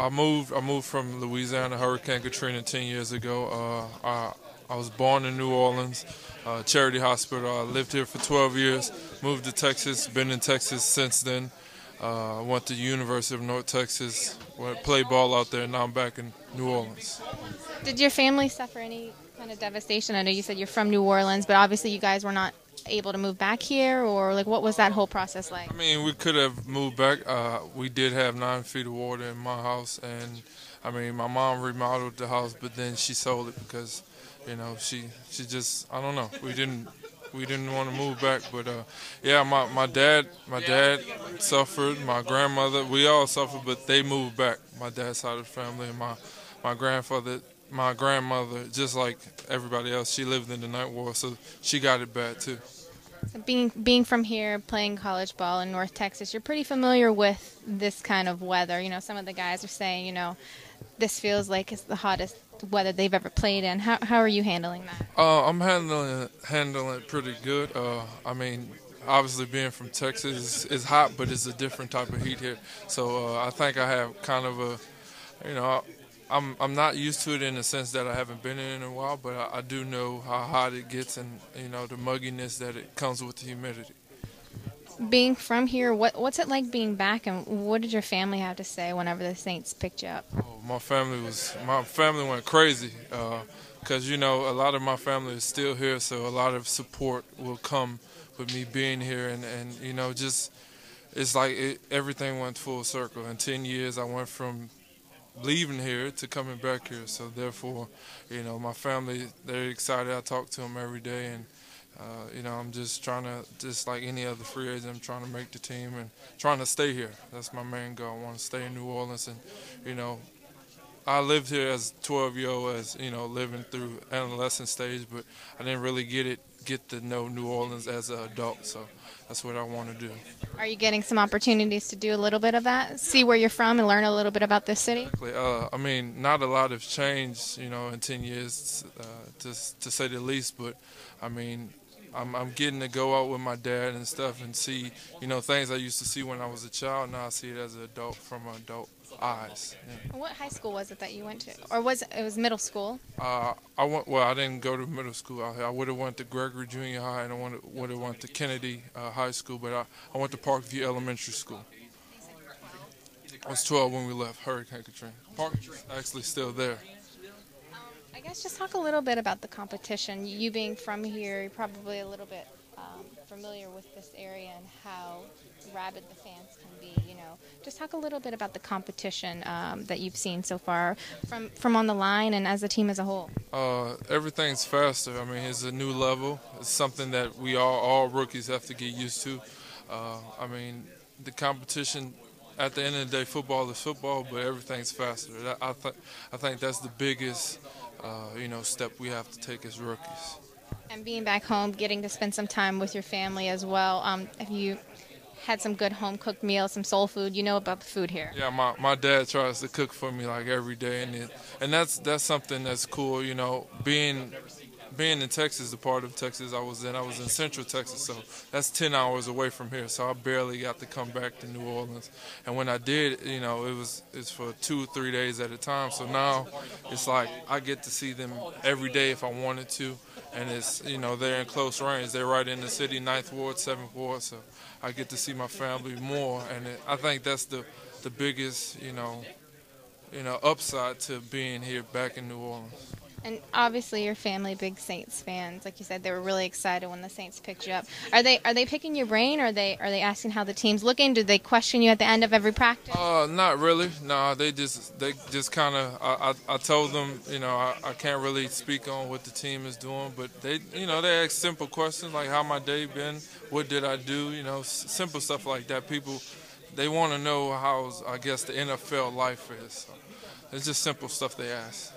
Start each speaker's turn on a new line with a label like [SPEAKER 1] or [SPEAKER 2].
[SPEAKER 1] I moved from Louisiana, Hurricane Katrina 10 years ago. I was born in New Orleans, Charity Hospital. I lived here for 12 years. Moved to Texas. Been in Texas since then. Went to University of North Texas. Played ball out there. Now I'm back in New Orleans.
[SPEAKER 2] Did your family suffer any kind of devastation? I know you said you're from New Orleans, but obviously you guys were not able to move back here, or like what was that whole process like?
[SPEAKER 1] I mean, we could have moved back. We did have 9 feet of water in my house, and I mean, my mom remodeled the house, but then she sold it because, she just, I don't know. We didn't want to move back, but yeah, my dad suffered. My grandmother, we all suffered, but they moved back. My dad's side of the family, and my grandfather. My grandmother, just like everybody else, she lived in the night war, so she got it bad too.
[SPEAKER 2] So being from here, playing college ball in North Texas, you're pretty familiar with this kind of weather. You know, some of the guys are saying, this feels like it's the hottest weather they've ever played in. How are you handling that?
[SPEAKER 1] I'm handling it pretty good. I mean, obviously being from Texas is hot, but it's a different type of heat here. So I think I have kind of I'm not used to it in the sense that I haven't been in a while, but I do know how hot it gets and the mugginess that it comes with the humidity.
[SPEAKER 2] Being from here, what's it like being back, and what did your family have to say whenever the Saints picked you up?
[SPEAKER 1] Oh, my family went crazy because a lot of my family is still here, so a lot of support will come with me being here, and just it's like everything went full circle. In 10 years, I went from leaving here to coming back here, so therefore, my family, they're excited. I talk to them every day, and I'm just trying to, just like any other free agent, I'm trying to make the team and trying to stay here. That's my main goal. I want to stay in New Orleans, and I lived here as a 12-year-old, as living through adolescent stage, but I didn't really get to know New Orleans as an adult, so that's what I want to do.
[SPEAKER 2] Are you getting some opportunities to do a little bit of that? See where you're from and learn a little bit about this city?
[SPEAKER 1] I mean, not a lot has changed, in 10 years, to say the least, but I mean, I'm getting to go out with my dad and stuff and see, things I used to see when I was a child. Now I see it as an adult from adult eyes. Yeah.
[SPEAKER 2] What high school was it that you went to, or was it middle school?
[SPEAKER 1] I didn't go to middle school out here. I would have went to Gregory Junior High, and I would have went to Kennedy High School, but I went to Parkview Elementary School. I was 12 when we left Hurricane Katrina. Parkview's actually still there.
[SPEAKER 2] I guess just talk a little bit about the competition. You being from here, you're probably a little bit familiar with this area and how rabid the fans can be. Just talk a little bit about the competition that you've seen so far from on the line and as a team as a whole.
[SPEAKER 1] Everything's faster. I mean, it's a new level. It's something that we all rookies have to get used to. I mean, the competition. At the end of the day, football is football, but everything's faster. I think that's the biggest, step we have to take as rookies.
[SPEAKER 2] And being back home, getting to spend some time with your family as well. Have you had some good home-cooked meals, some soul food? You know about the food here.
[SPEAKER 1] Yeah, my dad tries to cook for me like every day, and that's something that's cool. Being in Texas, the part of Texas I was in Central Texas, so that's 10 hours away from here. So I barely got to come back to New Orleans, and when I did, it's for 2 or 3 days at a time. So now it's like I get to see them every day if I wanted to, and it's they're in close range. They're right in the city, 9th Ward, 7th Ward, so I get to see my family more, and I think that's the biggest upside to being here back in New Orleans.
[SPEAKER 2] And obviously, your family, big Saints fans. Like you said, they were really excited when the Saints picked you up. Are they picking your brain? Or are they asking how the team's looking? Do they question you at the end of every practice?
[SPEAKER 1] Not really. No, they just kind of. I told them, I can't really speak on what the team is doing, but they ask simple questions like how my day been, what did I do, simple stuff like that. People, they want to know how, I guess, the NFL life is. So it's just simple stuff they ask.